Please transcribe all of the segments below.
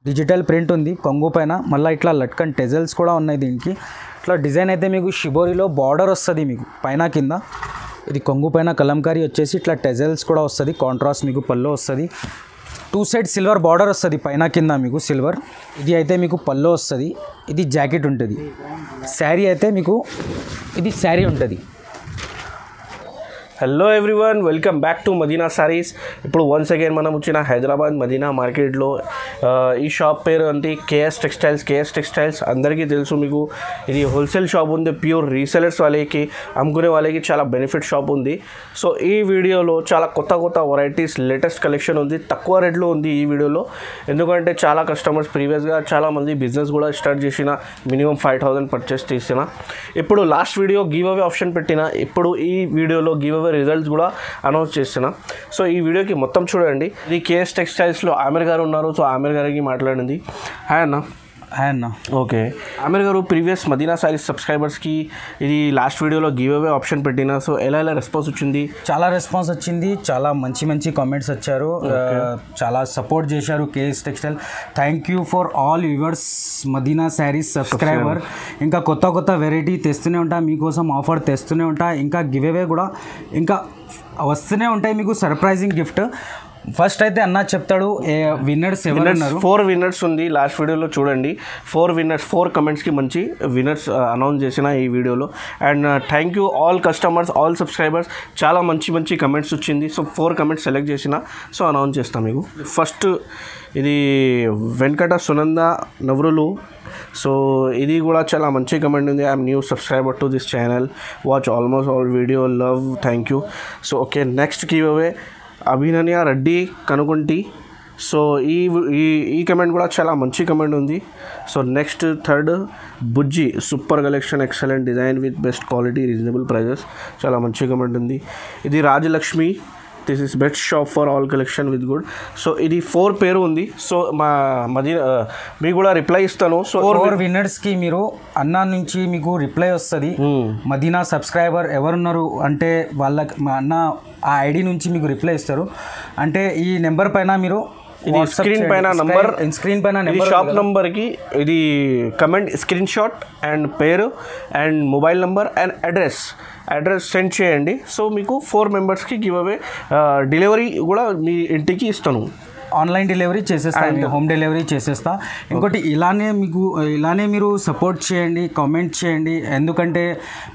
Digital print ఉంది కొంగు పైన. మళ్ళీ ఇట్లా లట్కన్ టెజల్స్ కూడా ఉన్నాయి దీనికి. ఇట్లా డిజైన్ అయితే మీకు షిబోరిలో బార్డర్ వస్తుంది మీకు పైన కింద. ఇది కొంగు పైన కలంకారీ వచ్చేసి ఇట్లా టెజల్స్ కూడా వస్తుంది. కాంట్రాస్ట్ మీకు పల్లో వస్తుంది. 2 సైడ్ సిల్వర్ బార్డర్ వస్తుంది పైన కింద మీకు సిల్వర్. ఇది అయితే మీకు పల్లో వస్తుంది. ఇది జాకెట్ ఉంటుంది. శారీ అయితే మీకు ఇది శారీ ఉంటుంది. Hello everyone, welcome back to Madina Sarees. ఇప్పుడు వన్స్ అగైన్ మనం వచ్చిన హైదరాబాద్ మదీనా మార్కెట్లో. ఈ షాప్ పేరు అంటే కేఎస్ టెక్స్టైల్స్ అందరికీ తెలుసు మీకు. ఇది హోల్సేల్ షాప్ ఉంది. ప్యూర్ రీసెలర్స్ వాళ్ళకి, అమ్ముకునే వాళ్ళకి చాలా బెనిఫిట్ షాప్ ఉంది. సో ఈ వీడియోలో చాలా కొత్త వెరైటీస్, లేటెస్ట్ కలెక్షన్ ఉంది. తక్కువ రేట్లో ఉంది ఈ వీడియోలో. ఎందుకంటే చాలా కస్టమర్స్ ప్రీవియస్గా చాలామంది బిజినెస్ కూడా స్టార్ట్ చేసిన, మినిమం 5000 పర్చేస్ చేసిన. ఇప్పుడు last video give away option పెట్టిన. ఇప్పుడు ఈ వీడియోలో గివ్ అవే రిజల్ట్స్ కూడా అనౌన్స్ చేస్తున్నా. సో ఈ వీడియోకి మొత్తం చూడండి. ఇది కేఎస్ టెక్స్టైల్స్లో ఆమిర్ గారు ఉన్నారు. సో ఆమిర్ గారికి మాట్లాడింది. హాయ్ అన్న. హాయ్ అన్న. ఓకే ఆమిర్ గారు, ప్రీవియస్ మదీనా సారీస్ సబ్స్క్రైబర్స్కి ఇది లాస్ట్ వీడియోలో గివ్ అవే ఆప్షన్ పెట్టిన. సో ఎలా రెస్పాన్స్ వచ్చింది? చాలా రెస్పాన్స్ వచ్చింది. చాలా మంచి కామెంట్స్ వచ్చారు. చాలా సపోర్ట్ చేశారు KS textile. Thank you for all viewers Madina saris subscriber. ఇంకా కొత్త వెరైటీ తెస్తూనే ఉంటా మీకోసం, ఆఫర్ తెస్తూనే ఉంటా. ఇంకా గివ్ అవే కూడా ఇంకా వస్తూనే ఉంటాయి మీకు సర్ప్రైజింగ్ గిఫ్ట్. ఫస్ట్ అయితే అన్న చెప్తాడు విన్నర్స్ ఎవరు ఉన్నారు. 4 విన్నర్స్ ఉంది లాస్ట్ వీడియోలో చూడండి. 4 విన్నర్స్, 4 కమెంట్స్కి మంచి విన్నర్స్ అనౌన్స్ చేసిన ఈ వీడియోలో. And thank you all customers, all subscribers. చాలా మంచి కమెంట్స్ వచ్చింది. సో 4 కమెంట్స్ సెలెక్ట్ చేసిన. సో అనౌన్స్ చేస్తాం మీకు. ఫస్ట్ ఇది వెంకట సునంద నవరులు. సో ఇది కూడా చాలా మంచి కమెంట్ ఉంది. I'm new subscriber to this channel, watch almost all video, love, thank you. So okay, next give away Abhinaya Reddy Kanugonti. So ఈ కమెంట్ కూడా చాలా మంచి కమెంట్ ఉంది. So next third Bujji, super collection, excellent design with best quality, reasonable prices. చాలా మంచి comment ఉంది. ఇది Rajalakshmi, this is best shop for all collection with good. So ఇది 4 పేరు ఉంది. సో మా మదీనా మీకు కూడా రిప్లై ఇస్తాను. సో 4 విన్నర్స్కి మీరు అన్న నుంచి మీకు రిప్లై వస్తుంది. మదీనా సబ్స్క్రైబర్ ఎవరున్నారు అంటే వాళ్ళకి మా అన్న ఆ ఐడి నుంచి మీకు రిప్లై ఇస్తారు. అంటే ఈ నెంబర్ పైన మీరు ఇది స్క్రీన్ పైన నంబర్, షాప్ నంబర్కి ఇది కమెంట్, స్క్రీన్ షాట్ అండ్ పేరు and mobile number and address send చేయండి. సో మీకు 4 మెంబర్స్కి గివ్ అవే డెలివరీ కూడా మీ ఇంటికి ఇస్తాను. ఆన్లైన్ డెలివరీ చేసేస్తా, హోమ్ డెలివరీ చేసేస్తా. ఇంకోటి ఇలానే మీరు సపోర్ట్ చేయండి, కామెంట్ చేయండి. ఎందుకంటే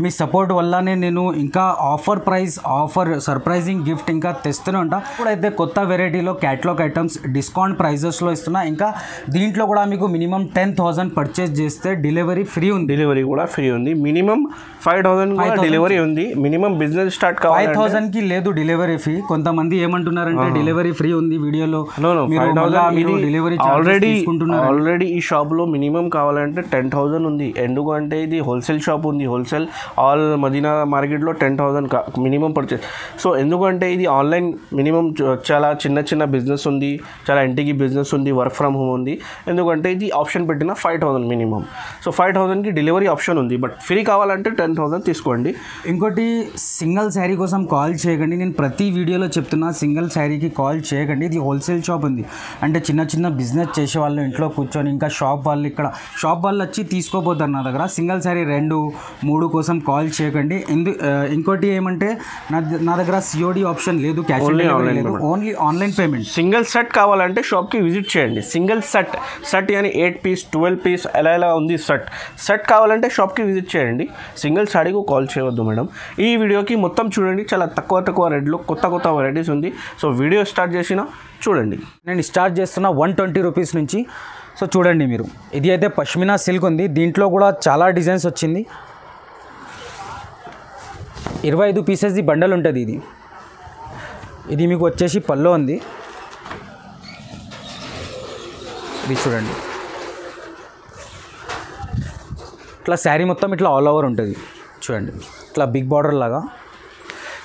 మీ సపోర్ట్ వల్లనే నేను ఇంకా ఆఫర్ సర్ప్రైజింగ్ గిఫ్ట్ ఇంకా తెస్తూనే ఉంటా. ఇప్పుడైతే కొత్త వెరైటీలో క్యాటలాగ్ ఐటమ్స్ డిస్కౌంట్ ప్రైజెస్లో ఇస్తున్నా. ఇంకా దీంట్లో కూడా మీకు మినిమం 10,000 పర్చేస్ చేస్తే డెలివరీ ఫ్రీ ఉంది. డెలివరీ కూడా ఫ్రీ ఉంది. మినిమం 5,000 డెలివరీ ఉంది. మినిమం బిజినెస్ స్టార్ట్ కావాలి 5,000కి లేదు డెలివరీ ఫీ. కొంతమంది ఏమంటున్నారంటే డెలివరీ ఫ్రీ ఉంది వీడియోలో. ఆల్రెడీ ఈ షాప్లో మినిమం కావాలంటే 10,000 ఉంది. ఎందుకంటే ఇది హోల్సేల్ షాప్ ఉంది. హోల్సేల్ ఆల్ మదీనా మార్కెట్లో 10,000 మినిమం పర్చేస్. సో ఎందుకంటే ఇది ఆన్లైన్ మినిమం చాలా చిన్న బిజినెస్ ఉంది, చాలా ఇంటికి బిజినెస్ ఉంది, వర్క్ ఫ్రమ్ హోమ్ ఉంది. ఎందుకంటే ఇది ఆప్షన్ పెట్టిన 5,000 మినిమం. సో 5,000కి డెలివరీ ఆప్షన్ ఉంది. బట్ ఫ్రీ కావాలంటే 10,000 తీసుకోండి. ఇంకోటి, సింగిల్ శారీ కోసం కాల్ చేయకండి. నేను ప్రతి వీడియోలో చెప్తున్నా, సింగిల్ శారీకి కాల్ చేయకండి. ఇది హోల్సేల్ షాప్ ఉంది. అంటే చిన్న బిజినెస్ చేసే వాళ్ళు ఇంట్లో కూర్చొని, ఇంకా షాప్ వాళ్ళు వచ్చి తీసుకోపోతారు నా దగ్గర. సింగిల్ శారీ 2, 3 కోసం కాల్ చేయకండి. ఇంకోటి ఏమంటే నా దగ్గర సిఓడి ఆప్షన్ లేదు, క్యాష్ ఆన్ డెలివరీ లేదు, only online payment. Single set కావాలంటే షాప్కి విజిట్ చేయండి. సింగిల్ సెట్ యాని 8 పీస్ 12 పీస్ ఎలా ఉంది సెట్ కావాలంటే షాప్కి విజిట్ చేయండి. సింగిల్ శారీకు కాల్ చేయవద్దు మేడం. ఈ వీడియోకి మొత్తం చూడండి. చాలా తక్కువ రేట్లో కొత్త వెరైటీస్ ఉంది. సో వీడియో స్టార్ట్ చేసిన చూడండి. నేను స్టార్ట్ చేస్తున్నా 120 రూపీస్ నుంచి. సో చూడండి మీరు, ఇది అయితే పష్మినా సిల్క్ ఉంది. దీంట్లో కూడా చాలా డిజైన్స్ వచ్చింది. 25 పీసెస్ది బండల్ ఉంటుంది. ఇది మీకు వచ్చేసి పల్లో ఉంది. ఇది చూడండి, ఇట్లా శారీ మొత్తం ఇట్లా ఆల్ ఓవర్ ఉంటుంది. చూడండి, ఇట్లా బిగ్ బార్డర్ లాగా.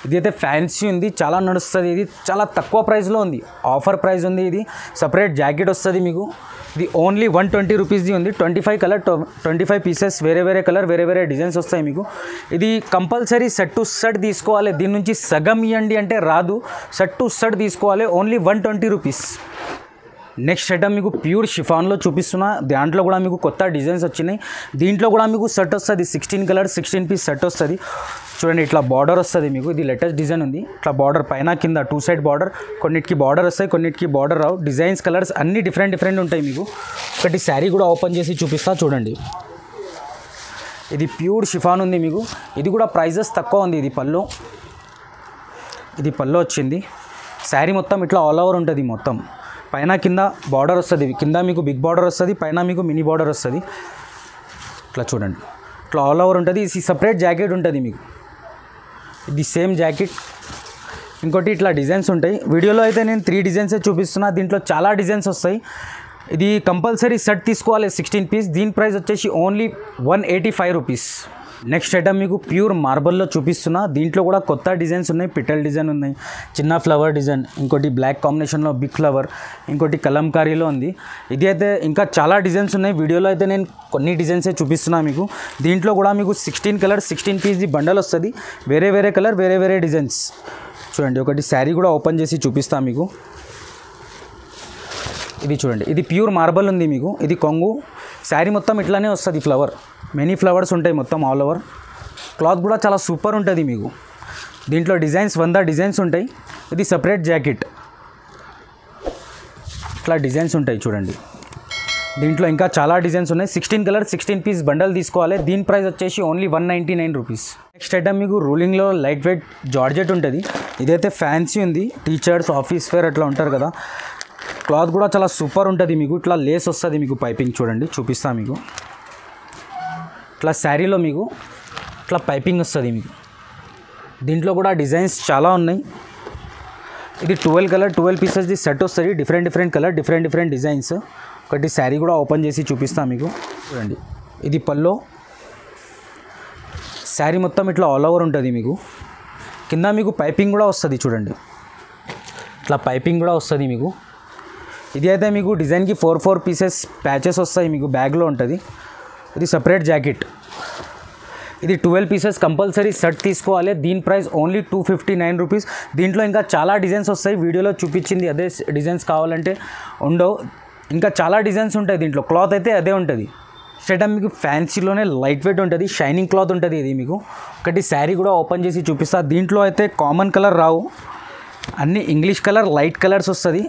ఇది అయితే ఫ్యాన్సీ ఉంది, చాలా నడుస్తుంది. ఇది చాలా తక్కువ ప్రైస్లో ఉంది, ఆఫర్ ప్రైస్ ఉంది. ఇది సపరేట్ జాకెట్ వస్తుంది మీకు. ఇది ఓన్లీ 120 రూపీస్ది ఉంది. 25 పీసెస్, వేరే కలర్, వేరే డిజైన్స్ వస్తాయి మీకు. ఇది కంపల్సరీ సెట్ టు సెట్ తీసుకోవాలి. దీని నుంచి సగం ఇవ్వండి అంటే రాదు. సెట్ టు సెట్ తీసుకోవాలి. Only 120 rupees. నెక్స్ట్ ఐటమ్ మీకు ప్యూర్ షిఫాన్లో చూపిస్తున్నా. దాంట్లో కూడా మీకు కొత్త డిజైన్స్ వచ్చినాయి. దీంట్లో కూడా మీకు సెట్ వస్తుంది, 16 కలర్ 16 పీస్ సెట్ వస్తుంది. చూడండి ఇట్లా బార్డర్ వస్తుంది మీకు. ఇది లేటెస్ట్ డిజైన్ ఉంది. ఇట్లా బార్డర్ పైన కింద 2 సైడ్ బార్డర్, కొన్నిటికి బార్డర్ వస్తాయి, కొన్నిటికి బార్డర్ రావు. డిజైన్స్ కలర్స్ అన్నీ డిఫరెంట్ ఉంటాయి మీకు. ఒకటి శారీ కూడా ఓపెన్ చేసి చూపిస్తా చూడండి. ఇది ప్యూర్ షిఫాన్ ఉంది మీకు. ఇది కూడా ప్రైజెస్ తక్కువ ఉంది. ఇది పళ్ళు వచ్చింది. శారీ మొత్తం ఇట్లా ఆల్ ఓవర్ ఉంటుంది. మొత్తం పైన కింద బార్డర్ వస్తుంది. కింద మీకు బిగ్ బార్డర్ వస్తుంది, పైన మీకు మినీ బార్డర్ వస్తుంది. ఇట్లా చూడండి, ఇట్లా ఆల్ ఓవర్ ఉంటుంది. ఇది సపరేట్ జాకెట్ ఉంటుంది మీకు. ఇది సేమ్ జాకెట్. ఇంకోటి ఇట్లా డిజైన్స్ ఉంటాయి. వీడియోలో అయితే నేను 3 డిజైన్సే చూపిస్తున్నా. దీంట్లో చాలా డిజైన్స్ వస్తాయి. ఇది కంపల్సరీ సెట్ తీసుకోవాలి, 16 పీస్. దీని ప్రైస్ వచ్చేసి ఓన్లీ 185 రూపీస్. నెక్స్ట్ ఐటమ్ మీకు ప్యూర్ మార్బల్లో చూపిస్తున్నా. దీంట్లో కూడా కొత్త డిజైన్స్ ఉన్నాయి. పిటల్ డిజైన్ ఉన్నాయి, చిన్న ఫ్లవర్ డిజైన్, ఇంకోటి బ్లాక్ కాంబినేషన్లో బిగ్ ఫ్లవర్, ఇంకోటి కలంకారీలో ఉంది. ఇది అయితే ఇంకా చాలా డిజైన్స్ ఉన్నాయి. వీడియోలో అయితే నేను కొన్ని డిజైన్సే చూపిస్తున్నా మీకు. దీంట్లో కూడా మీకు 16 కలర్ 16 పీస్ బండల్ వస్తుంది. వేరే కలర్ వేరే డిజైన్స్. చూడండి ఒకటి శారీ కూడా ఓపెన్ చేసి చూపిస్తా మీకు. ఇది చూడండి, ఇది ప్యూర్ మార్బల్ ఉంది మీకు. ఇది కొంగు. శారీ మొత్తం ఇట్లానే వస్తుంది. ఫ్లవర్ మెనీ ఫ్లవర్స్ ఉంటాయి మొత్తం ఆల్ ఓవర్. క్లాత్ కూడా చాలా సూపర్ ఉంటుంది మీకు. దీంట్లో డిజైన్స్ 100 డిజైన్స్ ఉంటాయి. ఇది సపరేట్ జాకెట్. ఇట్లా డిజైన్స్ ఉంటాయి చూడండి. దీంట్లో ఇంకా చాలా డిజైన్స్ ఉన్నాయి. 16 కలర్ 16 పీస్ బండల్ తీసుకోవాలి. దీని ప్రైస్ వచ్చేసి ఓన్లీ 199 రూపీస్. నెక్స్ట్ ఐటమ్ మీకు రూలింగ్లో లైట్ వెయిట్ జార్జెట్ ఉంటుంది. ఇదైతే ఫ్యాన్సీ ఉంది. టీచర్స్ ఆఫీస్ వేర్ అట్లా ఉంటారు కదా. క్లాత్ కూడా చాలా సూపర్ ఉంటుంది మీకు. ఇట్లా లేస్ వస్తుంది మీకు. పైపింగ్ చూడండి, చూపిస్తా మీకు. ఇట్లా శారీలో మీకు ఇట్లా పైపింగ్ వస్తుంది మీకు. దీంట్లో కూడా డిజైన్స్ చాలా ఉన్నాయి. ఇది 12 కలర్ 12 పీసెస్ది సెట్ వస్తుంది. Different colour different designs. ఒకటి శారీ కూడా ఓపెన్ చేసి చూపిస్తా మీకు. చూడండి ఇది పల్లో. శారీ మొత్తం ఇట్లా ఆల్ ఓవర్ ఉంటుంది మీకు. కింద మీకు పైపింగ్ కూడా వస్తుంది చూడండి. ఇట్లా పైపింగ్ కూడా వస్తుంది మీకు. ఇది అయితే మీకు డిజైన్కి 4 పీసెస్ ప్యాచెస్ వస్తాయి మీకు. బ్యాగ్లో ఉంటుంది. ఇది సపరేట్ జాకెట్. ఇది 12 పీసెస్ కంపల్సరీ సెట్ తీసుకోవాలి. దీని ప్రైస్ ఓన్లీ 259 రూపీస్. దీంట్లో ఇంకా చాలా డిజైన్స్ వస్తాయి. వీడియోలో చూపించింది అదే డిజైన్స్ కావాలంటే ఉండవు. ఇంకా చాలా డిజైన్స్ ఉంటాయి దీంట్లో. క్లాత్ అయితే అదే ఉంటుంది. స్ట్రైట్ మీకు ఫ్యాన్సీలోనే లైట్ వెయిట్ ఉంటుంది. షైనింగ్ క్లాత్ ఉంటుంది ఇది మీకు. ఒకటి శారీ కూడా ఓపెన్ చేసి చూపిస్తా. దీంట్లో అయితే కామన్ కలర్ రావు, అన్నీ ఇంగ్లీష్ కలర్ లైట్ కలర్స్ వస్తుంది.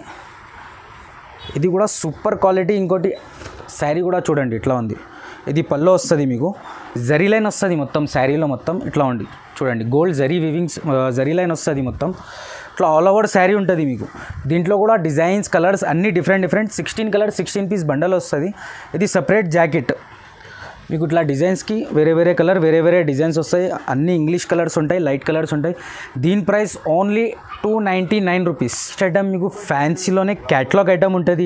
ఇది కూడా సూపర్ క్వాలిటీ. ఇంకోటి శారీ కూడా చూడండి ఇట్లా ఉంది. ఇది పల్లో వస్తుంది మీకు. జరీ లైన్ వస్తుంది మొత్తం శారీలో. మొత్తం ఇట్లా ఉంది చూడండి. Gold zari weavings zari line వస్తుంది మొత్తం. ఇట్లా ఆల్ ఓవర్ శారీ ఉంటుంది మీకు. దీంట్లో కూడా డిజైన్స్ కలర్స్ అన్నీ డిఫరెంట్ 16 కలర్ 16 పీస్ బండల్ వస్తుంది. ఇది సపరేట్ జాకెట్ మీకు. ఇట్లా డిజైన్స్కి వేరే కలర్ వేరే డిజైన్స్ వస్తాయి. అన్నీ ఇంగ్లీష్ కలర్స్ ఉంటాయి, లైట్ కలర్స్ ఉంటాయి. దీని ప్రైస్ ఓన్లీ 299 రూపీస్. ఐటమ్ మీకు ఫ్యాన్సీలోనే క్యాటలాగ్ ఐటమ్ ఉంటుంది.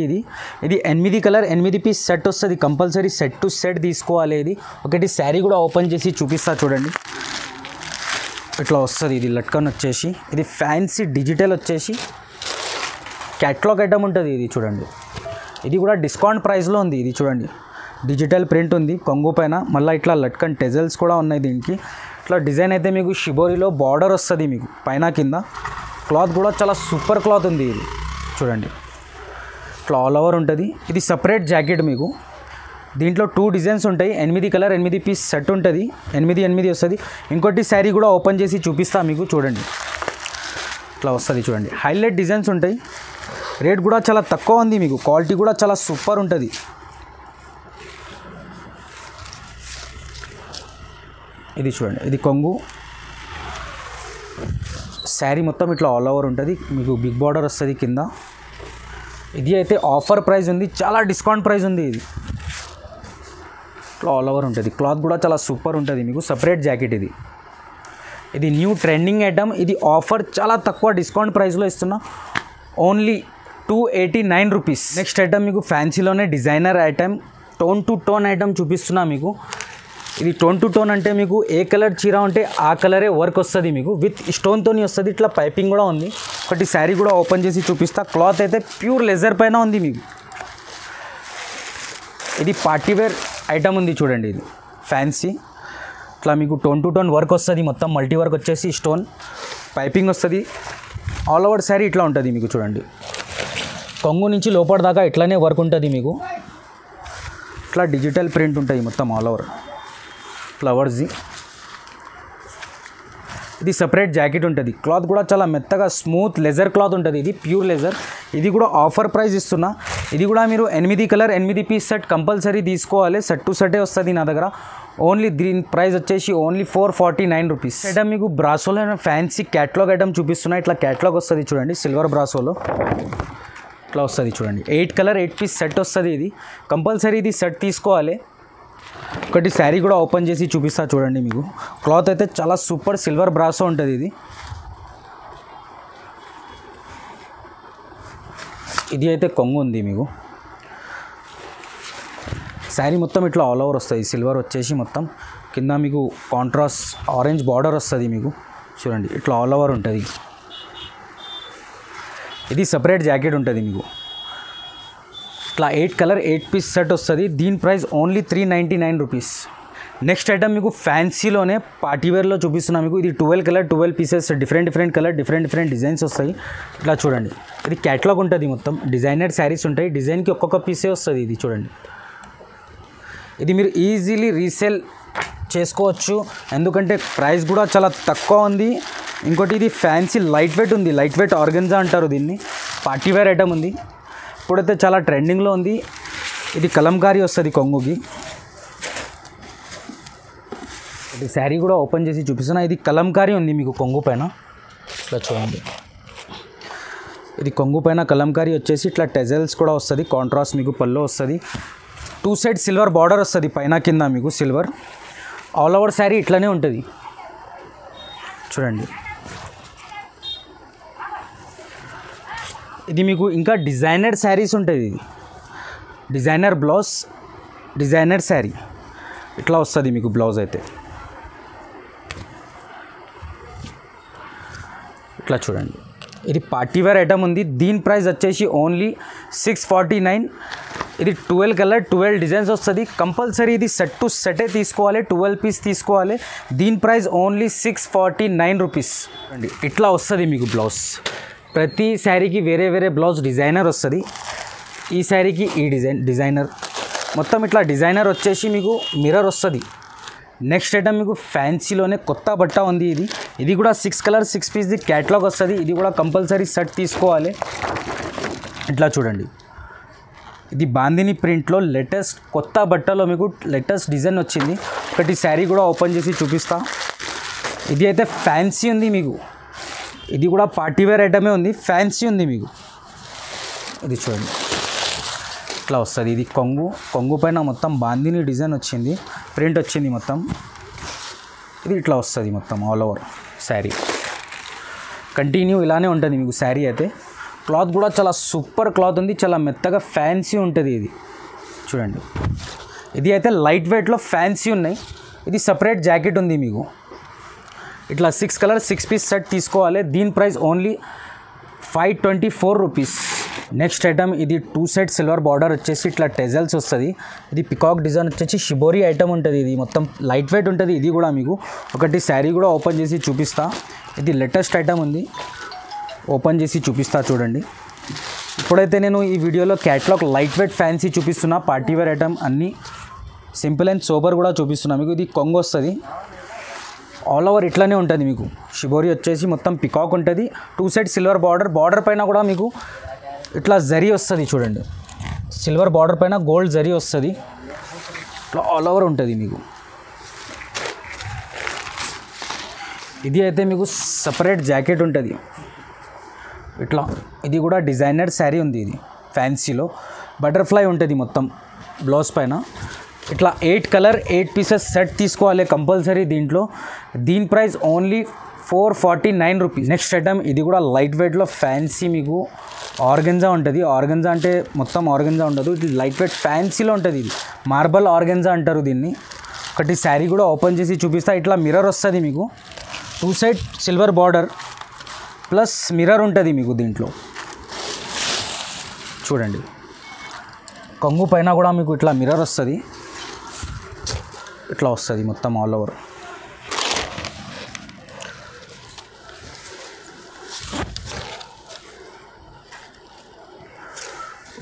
ఇది 8 కలర్ 8 పీస్ సెట్ వస్తుంది. కంపల్సరీ సెట్ టు సెట్ తీసుకోవాలి. ఇది ఒకటి శారీ కూడా ఓపెన్ చేసి చూపిస్తా చూడండి. ఇట్లా వస్తుంది. ఇది లట్కన్ వచ్చేసి ఇది ఫ్యాన్సీ డిజిటల్ వచ్చేసి క్యాటలాగ్ ఐటమ్ ఉంటుంది. ఇది చూడండి. ఇది కూడా డిస్కౌంట్ ప్రైస్లో ఉంది. ఇది చూడండి, డిజిటల్ ప్రింట్ ఉంది కొంగు పైన. మళ్ళీ ఇట్లా లట్కన్ టెజల్స్ కూడా ఉన్నాయి దీనికి. ఇట్లా డిజైన్ అయితే మీకు షిబోరిలో బార్డర్ వస్తుంది మీకు పైన కింద. క్లాత్ కూడా చాలా సూపర్ క్లాత్ ఉంది. ఇది చూడండి ఇట్లా ఆల్ ఓవర్ ఉంటుంది. ఇది సపరేట్ జాకెట్ మీకు. దీంట్లో 2 డిజైన్స్ ఉంటాయి. 8 కలర్ 8 పీస్ సెట్ ఉంటుంది. 8 వస్తుంది. ఇంకోటి శారీ కూడా ఓపెన్ చేసి చూపిస్తా మీకు. చూడండి ఇట్లా వస్తుంది చూడండి. హైలైట్ డిజైన్స్ ఉంటాయి. రేట్ కూడా చాలా తక్కువ ఉంది మీకు. క్వాలిటీ కూడా చాలా సూపర్ ఉంటుంది. ఇది చూడండి, ఇది కొంగు. శారీ మొత్తం ఇట్లా ఆల్ ఓవర్ ఉంటుంది మీకు. బిగ్ బార్డర్ వస్తుంది కింద. ఇది అయితే ఆఫర్ ప్రైస్ ఉంది, చాలా డిస్కౌంట్ ప్రైస్ ఉంది. ఇది ఇట్లా ఆల్ ఓవర్ ఉంటుంది. క్లాత్ కూడా చాలా సూపర్ ఉంటుంది మీకు. సపరేట్ జాకెట్ ఇది న్యూ ట్రెండింగ్ ఐటమ్. ఇది ఆఫర్ చాలా తక్కువ డిస్కౌంట్ ప్రైస్లో ఇస్తున్నా. Only 289 rupees. నెక్స్ట్ ఐటమ్ మీకు ఫ్యాన్సీలోనే designer item, tone to tone item చూపిస్తున్నా మీకు. ఇది టోన్ టు టోన్ అంటే మీకు ఏ కలర్ చీర ఉంటే ఆ కలరే వర్క్ వస్తుంది మీకు. విత్ స్టోన్తోని వస్తుంది. ఇట్లా పైపింగ్ కూడా ఉంది. ఒకటి శారీ కూడా ఓపెన్ చేసి చూపిస్తా. క్లాత్ అయితే ప్యూర్ లెజర్ పైన ఉంది మీకు. ఇది పార్టీవేర్ ఐటమ్ ఉంది చూడండి. ఇది ఫ్యాన్సీ. ఇట్లా మీకు టోన్ టు టోన్ వర్క్ వస్తుంది. మొత్తం మల్టీ వర్క్ వచ్చేసి స్టోన్ పైపింగ్ వస్తుంది. ఆల్ ఓవర్ శారీ ఇట్లా ఉంటుంది మీకు. చూడండి కొంగు నుంచి లోపల దాకా ఇట్లానే వర్క్ ఉంటుంది మీకు. ఇట్లా డిజిటల్ ప్రింట్ ఉంటుంది మొత్తం ఆల్ ఓవర్ ఫ్లవర్స్ది. ఇది సపరేట్ జాకెట్ ఉంటుంది. క్లాత్ కూడా చాలా మెత్తగా స్మూత్ లెజర్ క్లాత్ ఉంటుంది. ఇది ప్యూర్ లెజర్. ఇది కూడా ఆఫర్ ప్రైస్ ఇస్తున్నా. ఇది కూడా మీరు 8 కలర్ 8 పీస్ సెట్ కంపల్సరీ తీసుకోవాలి. సెట్ టు సెటే వస్తుంది నా దగ్గర. ఓన్లీ దీని ప్రైస్ వచ్చేసి ఓన్లీ 449 రూపీస్. ఐటమ్ మీకు బ్రాసోలో ఫ్యాన్సీ క్యాట్లాగ్ ఐటమ్ చూపిస్తున్నా. ఇట్లా క్యాట్లాగ్ వస్తుంది చూడండి, సిల్వర్ బ్రాసోలో ఇట్లా వస్తుంది చూడండి. 8 కలర్ 8 పీస్ సెట్ వస్తుంది. ఇది కంపల్సరీ ఇది సెట్ తీసుకోవాలి. ఒకటి శారీ కూడా ఓపెన్ చేసి చూపిస్తా చూడండి. మీకు క్లాత్ అయితే చాలా సూపర్ సిల్వర్ బ్రాసో ఉంటుంది. ఇది అయితే కొంగు ఉంది మీకు. శారీ మొత్తం ఇట్లా ఆల్ ఓవర్ వస్తుంది. సిల్వర్ వచ్చేసి మొత్తం కింద మీకు కాంట్రాస్ట్ ఆరెంజ్ బార్డర్ వస్తుంది మీకు చూడండి. ఇట్లా ఆల్ ఓవర్ ఉంటుంది. ఇది సపరేట్ జాకెట్ ఉంటుంది మీకు. ఇట్లా 8 కలర్ 8 పీస్ సెట్ వస్తుంది. దీని price only 399 rupees. Next item మీకు ఫ్యాన్సీలోనే పార్టీవేర్లో చూపిస్తున్నా మీకు. ఇది 12 colour 12 pieces different colour different designs వస్తాయి. ఇట్లా చూడండి. ఇది క్యాటలాగ్ ఉంటుంది మొత్తం. డిజైనర్ శారీస్ ఉంటాయి. డిజైన్కి ఒక్కొక్క పీసే వస్తుంది. ఇది చూడండి. ఇది మీరు ఈజీలీ రీసేల్ చేసుకోవచ్చు, ఎందుకంటే ప్రైస్ కూడా చాలా తక్కువ ఉంది. ఇంకోటి ఇది ఫ్యాన్సీ లైట్ వెయిట్ ఉంది. లైట్ వెయిట్ ఆర్గెన్జా అంటారు దీన్ని. పార్టీవేర్ ఐటమ్ ఉంది. ఇప్పుడైతే చాలా ట్రెండింగ్లో ఉంది. ఇది కలంకారీ వస్తుంది కొంగుకి. ఇది శారీ కూడా ఓపెన్ చేసి చూపిస్తున్నా. ఇది కలంకారీ ఉంది మీకు కొంగు పైన. ఇట్లా చూడండి. ఇది కొంగు పైన కలంకారీ వచ్చేసి ఇట్లా టెజల్స్ కూడా వస్తుంది. కాంట్రాస్ట్ మీకు పళ్ళు వస్తుంది. 2 సైడ్ సిల్వర్ బార్డర్ వస్తుంది పైన కింద మీకు సిల్వర్. ఆల్ ఓవర్ శారీ ఇట్లానే ఉంటుంది చూడండి. ఇది మీకు ఇంకా డిజైనర్ శారీస్ ఉంటుంది. ఇది డిజైనర్ బ్లౌజ్, డిజైనర్ శారీ ఇట్లా వస్తుంది మీకు బ్లౌజ్ అయితే. ఇట్లా చూడండి. ఇది పార్టీవేర్ ఐటమ్ ఉంది. దీని ప్రైస్ వచ్చేసి ఓన్లీ 649. ఇది 12 కలర్ 12 డిజైన్స్ వస్తుంది. కంపల్సరీ ఇది సెట్ టు సెటే తీసుకోవాలి. 12 పీస్ తీసుకోవాలి. దీని ప్రైస్ ఓన్లీ 649 రూపీస్ అండి. ఇట్లా వస్తుంది మీకు బ్లౌజ్. ప్రతి శారీకి వేరే బ్లౌజ్ డిజైనర్ వస్తుంది. ఈ శారీకి ఈ డిజైనర్ మొత్తం ఇట్లా డిజైనర్ వచ్చేసి మీకు మిర్రర్ వస్తుంది. నెక్స్ట్ ఐటమ్ మీకు ఫ్యాన్సీలోనే కొత్త బట్ట ఉంది. ఇది కూడా 6 కలర్ 6 పీస్ది క్యాటలాగ్ వస్తుంది. ఇది కూడా కంపల్సరీ సెట్ తీసుకోవాలి. ఇట్లా చూడండి. ఇది బాందిని ప్రింట్లో లేటెస్ట్ కొత్త బట్టలో మీకు లేటెస్ట్ డిజైన్ వచ్చింది. ఒకటి శారీ కూడా ఓపెన్ చేసి చూపిస్తా. ఇది అయితే ఫ్యాన్సీ ఉంది మీకు. ఇది కూడా పార్టీవేర్ ఐటమే ఉంది. ఫ్యాన్సీ ఉంది మీకు. ఇది చూడండి. ఇట్లా వస్తుంది. ఇది కొంగు పైన మొత్తం బాందిని డిజైన్ వచ్చింది, ప్రింట్ వచ్చింది మొత్తం. ఇది ఇట్లా వస్తుంది మొత్తం ఆల్ ఓవర్ శారీ. కంటిన్యూ ఇలానే ఉంటుంది మీకు శారీ అయితే. క్లాత్ కూడా చాలా సూపర్ క్లాత్ ఉంది. చాలా మెత్తగా ఫ్యాన్సీ ఉంటుంది. ఇది చూడండి. ఇది అయితే లైట్ వెయిట్లో ఫ్యాన్సీ ఉన్నాయి. ఇది సపరేట్ జాకెట్ ఉంది మీకు. ఇట్లా 6 కలర్ 6 పీస్ సెట్ తీసుకోవాలి. దీని price only 524 rupees. Next item ఇది 2 సైడ్ సిల్వర్ బార్డర్ వచ్చేసి ఇట్లా టెజల్స్ వస్తుంది. ఇది పికాక్ డిజైన్ వచ్చేసి షిబోరి ఐటమ్ ఉంటుంది. ఇది మొత్తం లైట్ వెయిట్ ఉంటుంది. ఇది కూడా మీకు ఒకటి శారీ కూడా ఓపెన్ చేసి చూపిస్తా. ఇది లేటెస్ట్ ఐటమ్ ఉంది. ఓపెన్ చేసి చూపిస్తా చూడండి. ఇప్పుడైతే నేను ఈ వీడియోలో క్యాటలాగ్ లైట్ వెయిట్ ఫ్యాన్సీ చూపిస్తున్నా. పార్టీవేర్ ఐటమ్ అన్నీ సింపుల్ అండ్ సోబర్ కూడా చూపిస్తున్నా మీకు. ఇది కొంగు వస్తుంది. ఆల్ ఓవర్ ఇట్లానే ఉంటుంది మీకు. షిబోరి వచ్చేసి మొత్తం పికాక్ ఉంటుంది. 2 సైడ్ సిల్వర్ బార్డర్ పైన కూడా మీకు ఇట్లా జరీ వస్తుంది చూడండి. సిల్వర్ బార్డర్ పైన గోల్డ్ జరీ వస్తుంది. ఇట్లా ఆల్ ఓవర్ ఉంటుంది మీకు. ఇది అయితే మీకు సపరేట్ జాకెట్ ఉంటుంది ఇట్లా. ఇది కూడా డిజైనర్ శారీ ఉంది. ఇది ఫ్యాన్సీలో బటర్ఫ్లై ఉంటుంది మొత్తం బ్లౌజ్ పైన. ఇట్లా 8 కలర్ 8 పీసెస్ సెట్ తీసుకోవాలి కంపల్సరీ దీంట్లో. దీని price only 449 rupees. Next item ఇది కూడా లైట్ వెయిట్లో ఫ్యాన్సీ మీకు ఆర్గెన్జా ఉంటుంది. ఆర్గెన్జా అంటే మొత్తం ఆర్గెన్జా ఉండదు. ఇది లైట్ వెయిట్ ఫ్యాన్సీలో ఉంటుంది. ఇది మార్బల్ ఆర్గెన్జా అంటారు దీన్ని. ఒకటి శారీ కూడా ఓపెన్ చేసి చూపిస్తా. ఇట్లా మిర్రర్ వస్తుంది మీకు. 2 side silver border plus mirror ఉంటుంది మీకు దీంట్లో చూడండి. కొంగు పైన కూడా మీకు ఇట్లా మిర్రర్ వస్తుంది. ఇట్లా వస్తుంది మొత్తం ఆల్ ఓవర్.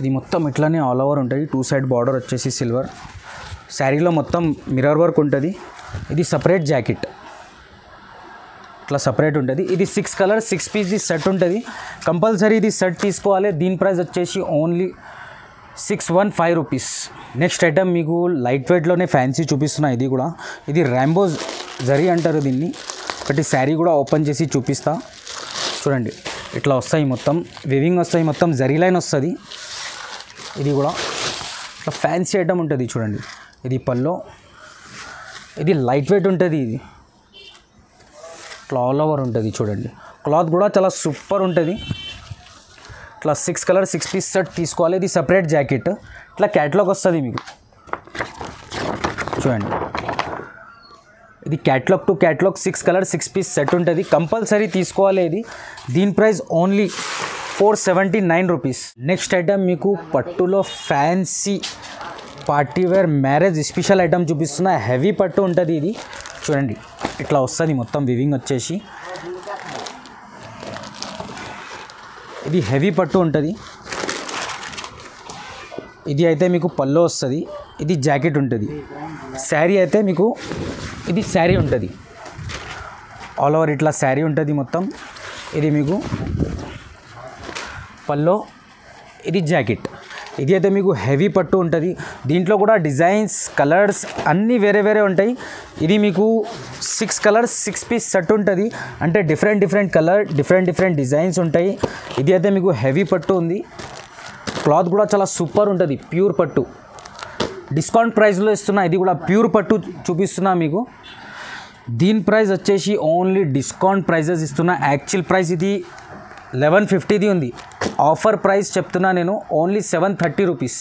ఇది మొత్తం ఇట్లానే ఆల్ ఓవర్ ఉంటుంది. 2 సైడ్ బార్డర్ వచ్చేసి సిల్వర్. శారీలో మొత్తం మిర్రర్ వర్క్ ఉంటుంది. ఇది సపరేట్ జాకెట్, ఇట్లా సపరేట్ ఉంటుంది. ఇది 6 కలర్ 6 పీస్ సెట్ ఉంటుంది. కంపల్సరీ ఇది సెట్ తీసుకోవాలి. దీని ప్రైస్ వచ్చేసి ఓన్లీ 615 రూపీస్. నెక్స్ట్ ఐటమ్ మీకు లైట్ వెయిట్లోనే ఫ్యాన్సీ చూపిస్తున్నా. ఇది కూడా ఇది ర్యాంబో జరీ అంటారు దీన్ని. ఒకటి శారీ కూడా ఓపెన్ చేసి చూపిస్తా చూడండి. ఇట్లా వస్తాయి, మొత్తం వివింగ్ వస్తాయి, మొత్తం జరీ లైన్ వస్తుంది. ఇది కూడా ఇట్లా ఫ్యాన్సీ ఐటమ్ ఉంటుంది చూడండి. ఇది పల్లో, ఇది లైట్ వెయిట్ ఉంటుంది. ఇది ఇట్లా ఆల్ ఓవర్ ఉంటుంది చూడండి. క్లాత్ కూడా చాలా సూపర్ ఉంటుంది. ఇట్లా 6 కలర్ 6 పీస్ సెట్ తీసుకోవాలి. ఇది సపరేట్ జాకెట్, ఇట్లా క్యాటలాగ్ వస్తుంది మీకు చూడండి. ఇది catalogue to catalogue 6 colour 6 piece set ఉంటుంది. కంపల్సరీ తీసుకోవాలి ఇది. దీని price only 479 rupees. Next item మీకు పట్టులో fancy partywear marriage special item చూపిస్తున్నా. హెవీ పట్టు ఉంటుంది ఇది చూడండి. ఇట్లా వస్తుంది మొత్తం వివింగ్ వచ్చేసి. ఇది హెవీ పట్టు ఉంటుంది. ఇది అయితే మీకు పల్లో వస్తుంది. ఇది జాకెట్ ఉంటుంది. శారీ అయితే మీకు ఇది శారీ ఉంటుంది, ఆల్ ఓవర్ ఇట్లా శారీ ఉంటుంది మొత్తం. ఇది మీకు పల్లో, ఇది జాకెట్. ఇది అయితే మీకు హెవీ పట్టు ఉంటుంది. దీంట్లో కూడా డిజైన్స్ కలర్స్ అన్నీ వేరే వేరే ఉంటాయి. ఇది మీకు 6 కలర్స్ 6 పీస్ సెట్ ఉంటుంది. అంటే డిఫరెంట్ కలర్ డిఫరెంట్ డిజైన్స్ ఉంటాయి. ఇది అయితే మీకు హెవీ పట్టు ఉంది. క్లాత్ కూడా చాలా సూపర్ ఉంటుంది, ప్యూర్ పట్టు. డిస్కౌంట్ ప్రైస్లో ఇస్తున్నా. ఇది కూడా ప్యూర్ పట్టు చూపిస్తున్నా మీకు. దీని ప్రైస్ వచ్చేసి ఓన్లీ డిస్కౌంట్ ప్రైజెస్ ఇస్తున్నా. యాక్చువల్ ప్రైస్ ఇది 1150ది ఉంది. ఆఫర్ ప్రైస్ చెప్తున్నా నేను, ఓన్లీ 730 రూపీస్.